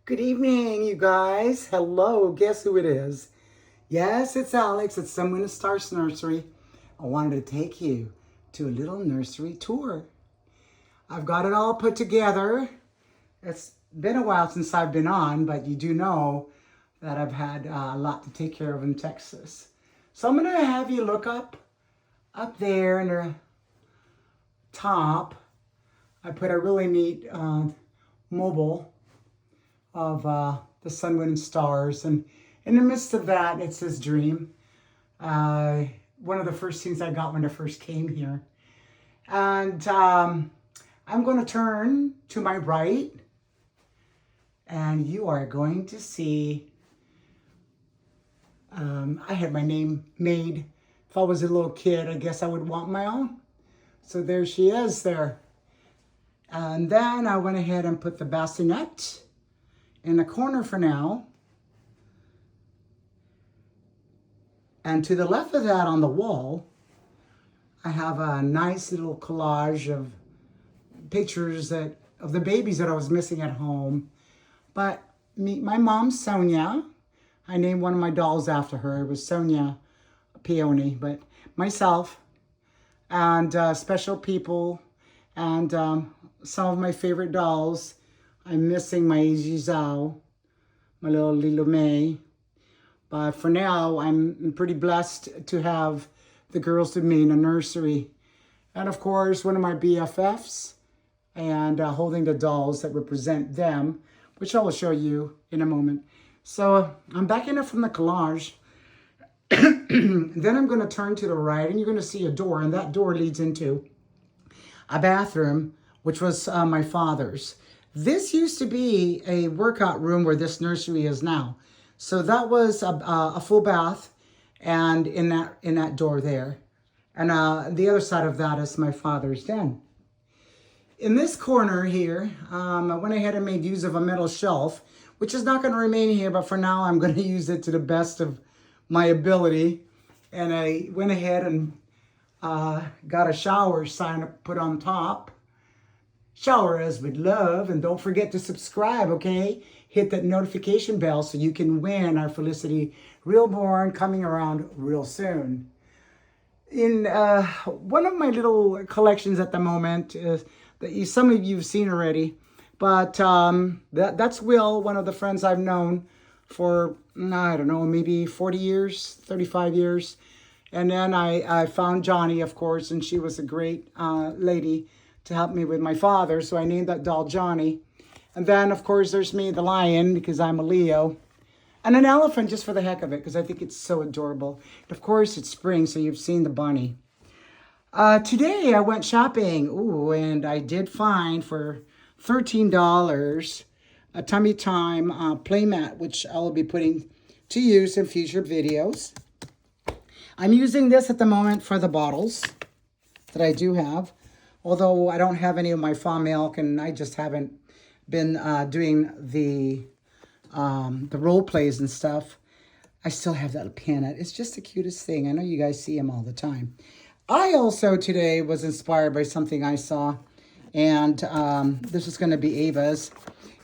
Good evening, you guys. Hello, guess who it is? Yes, it's Alex. It's Someone to Stars Nursery. I wanted to take you to a little nursery tour. I've got it all put together. It's been a while since I've been on, but you do know that I've had a lot to take care of in Texas. So I'm going to have you look up there in the top. I put a really neat mobile of the sun, wind, and stars. And in the midst of that, it says dream. One of the first things I got when I first came here. And I'm going to turn to my right, and you are going to see, I had my name made. If I was a little kid, I guess I would want my own. So there she is there. And then I went ahead and put the bassinet in the corner for now. And to the left of that on the wall, I have a nice little collage of pictures of the babies that I was missing at home. But my mom, Sonia, I named one of my dolls after her. It was Sonia Peony, but myself and special people and some of my favorite dolls. I'm missing my Giselle, my little Lilo May. But for now, I'm pretty blessed to have the girls with me in a nursery. And of course, one of my BFFs and holding the dolls that represent them, which I will show you in a moment. So I'm backing up from the collage. Then I'm going to turn to the right, and you're going to see a door, and that door leads into a bathroom, which was my father's. This used to be a workout room where this nursery is now. So that was a full bath, and in that door there. And the other side of that is my father's den. In this corner here, I went ahead and made use of a metal shelf, which is not going to remain here, but for now I'm going to use it to the best of my ability. And I went ahead and got a shower sign put on top. Shower us with love, and don't forget to subscribe, okay? Hit that notification bell so you can win our Felicity Realborn coming around real soon. In one of my little collections at the moment is that some of you have seen already, but that's Will, one of the friends I've known for, I don't know, maybe 40 years, 35 years. And then I found Johnny, of course, and she was a great lady to help me with my father, so I named that doll Johnny. And then, of course, there's me, the lion, because I'm a Leo. And an elephant just for the heck of it, because I think it's so adorable. Of course, it's spring, so you've seen the bunny. Today, I went shopping. Ooh, and I did find for $13 a Tummy Time playmat, which I will be putting to use in future videos. I'm using this at the moment for the bottles that I do have. Although I don't have any of my faw milk, and I just haven't been doing the role plays and stuff, I still have that peanut. It's just the cutest thing. I know you guys see him all the time. I also today was inspired by something I saw, and this is going to be Ava's.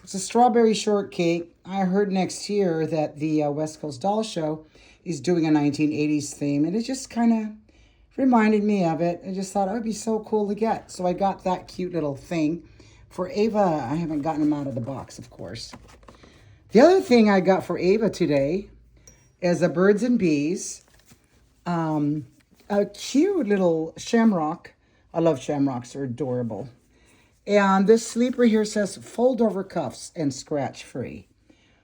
It's a strawberry shortcake. I heard next year that the West Coast Doll Show is doing a 1980s theme, and it just kind of reminded me of it. I just thought it would be so cool to get. So I got that cute little thing. For Ava, I haven't gotten them out of the box, of course. The other thing I got for Ava today is a Birds and Bees. A cute little shamrock. I love shamrocks. They're adorable. And this sleeper here says fold over cuffs and scratch free.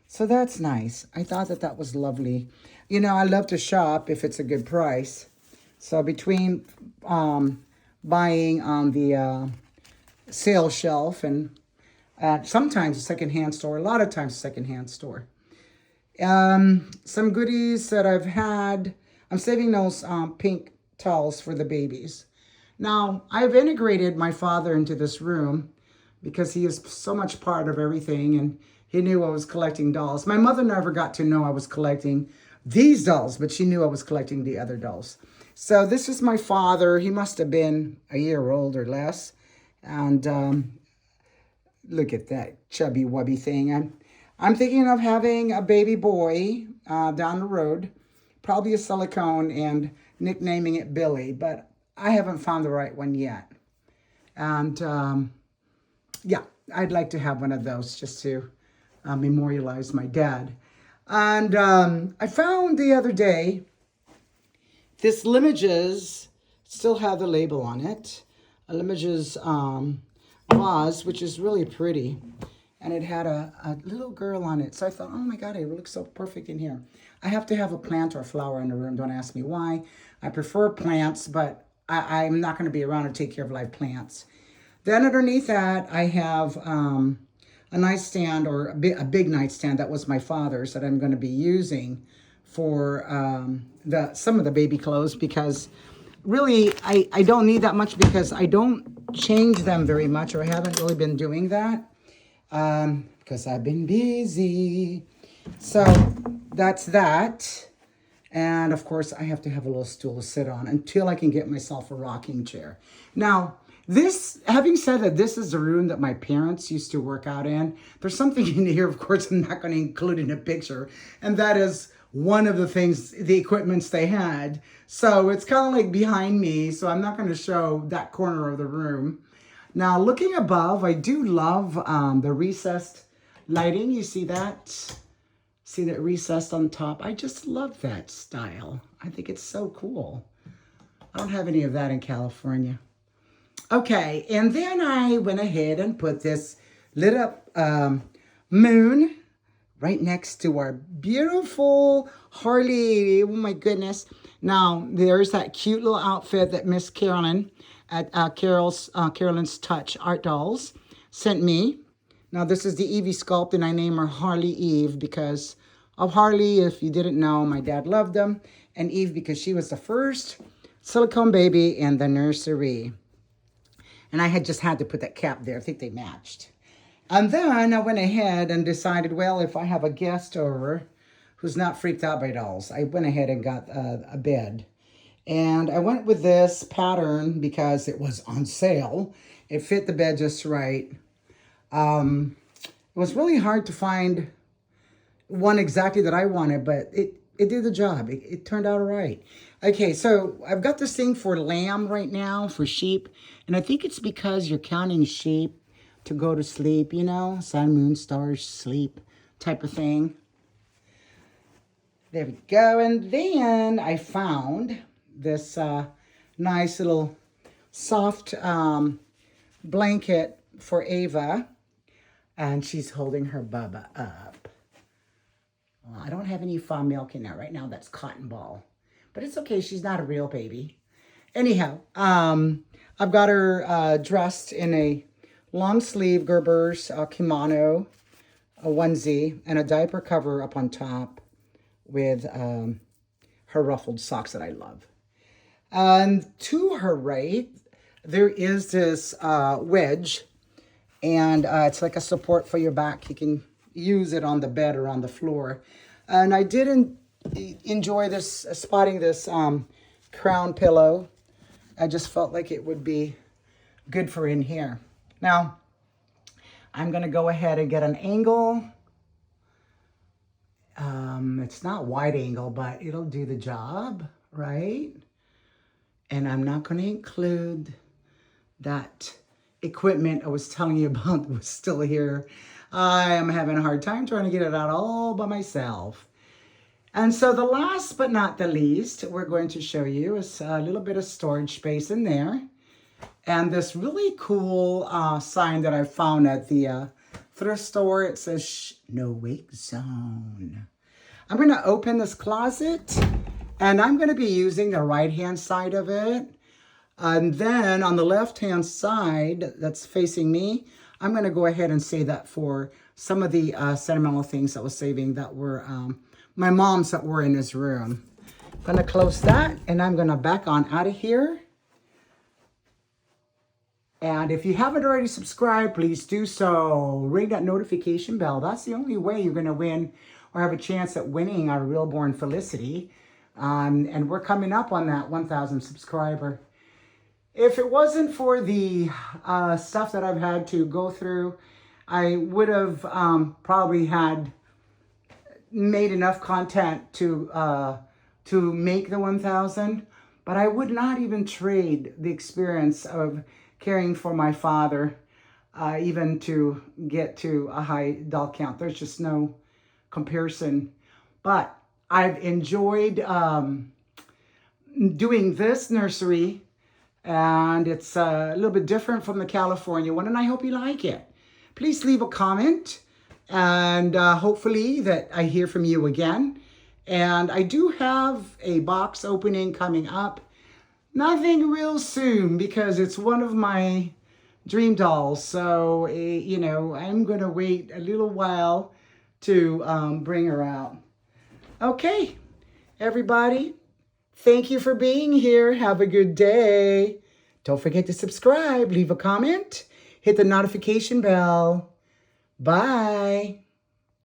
So that's nice. I thought that was lovely. You know, I love to shop if it's a good price. So between buying on the sale shelf and sometimes a secondhand store, a lot of times a secondhand store. Some goodies that I've had, I'm saving those pink towels for the babies. Now, I've integrated my father into this room because he is so much part of everything, and he knew I was collecting dolls. My mother never got to know I was collecting these dolls, but she knew I was collecting the other dolls. So this is my father. He must have been a year old or less. And look at that chubby wubby thing. I'm thinking of having a baby boy down the road, probably a silicone, and nicknaming it Billy, but I haven't found the right one yet. And yeah, I'd like to have one of those just to memorialize my dad. And I found the other day this Limages still have the label on it. A Limages vase, which is really pretty. And it had a little girl on it. So I thought, oh my God, it looks so perfect in here. I have to have a plant or a flower in the room. Don't ask me why. I prefer plants, but I'm not going to be around to take care of live plants. Then underneath that, I have a nightstand, or a big nightstand that was my father's, that I'm going to be using for some of the baby clothes, because really I don't need that much, because I don't change them very much, or I haven't really been doing that because I've been busy. So that's that. And of course, I have to have a little stool to sit on until I can get myself a rocking chair. Now, this, having said that, this is the room that my parents used to work out in. There's something in here, of course, I'm not going to include in a picture. And that is one of the things, the equipments they had. So it's kind of like behind me. So I'm not going to show that corner of the room. Now, looking above, I do love the recessed lighting. You see that? See that recessed on top? I just love that style. I think it's so cool. I don't have any of that in California. Okay, and then I went ahead and put this lit up moon right next to our beautiful Harley. Oh my goodness. Now, there's that cute little outfit that Miss Carolyn at Carolyn's Touch Art Dolls sent me. Now, this is the Evie sculpt, and I name her Harley Eve because of Harley. If you didn't know, my dad loved them. And Eve because she was the first silicone baby in the nursery. And I had just had to put that cap there. I think they matched. And then I went ahead and decided, well, if I have a guest over who's not freaked out by dolls, I went ahead and got a bed. And I went with this pattern because it was on sale. It fit the bed just right. It was really hard to find one exactly that I wanted, but it did the job. It turned out all right. Okay, so I've got this thing for lamb right now, for sheep. And I think it's because you're counting sheep to go to sleep, you know, sun, moon, stars, sleep type of thing. There we go. And then I found this nice little soft blanket for Ava. And she's holding her Bubba up. Well, I don't have any fond milk in there right now. That's cotton ball. But it's okay. She's not a real baby. Anyhow, I've got her dressed in a long sleeve Gerber's kimono, a onesie, and a diaper cover up on top with her ruffled socks that I love. And to her right, there is this wedge, and it's like a support for your back. You can use it on the bed or on the floor. And I did enjoy this, spotting this crown pillow. I just felt like it would be good for in here. Now, I'm going to go ahead and get an angle. It's not wide angle, but it'll do the job, right? And I'm not going to include that equipment I was telling you about that was still here. I am having a hard time trying to get it out all by myself. And so the last but not the least, we're going to show you is a little bit of storage space in there. And this really cool sign that I found at the thrift store. It says, no wake zone. I'm going to open this closet, and I'm going to be using the right-hand side of it. And then on the left-hand side that's facing me, I'm going to go ahead and say that for some of the sentimental things I was saving that were my mom's that were in this room. I'm going to close that, and I'm going to back on out of here. And if you haven't already subscribed, please do so. Ring that notification bell. That's the only way you're going to win or have a chance at winning our Realborn Felicity. And we're coming up on that 1,000 subscriber. If it wasn't for the stuff that I've had to go through, I would have probably had made enough content to make the 1,000, but I would not even trade the experience of caring for my father, even to get to a high doll count. There's just no comparison. But I've enjoyed doing this nursery, and it's a little bit different from the California one, and I hope you like it. Please leave a comment, and hopefully that I hear from you again. And I do have a box opening coming up. Nothing real soon because it's one of my dream dolls. So, you know, I'm going to wait a little while to bring her out. Okay, everybody, thank you for being here. Have a good day. Don't forget to subscribe, leave a comment, hit the notification bell. Bye.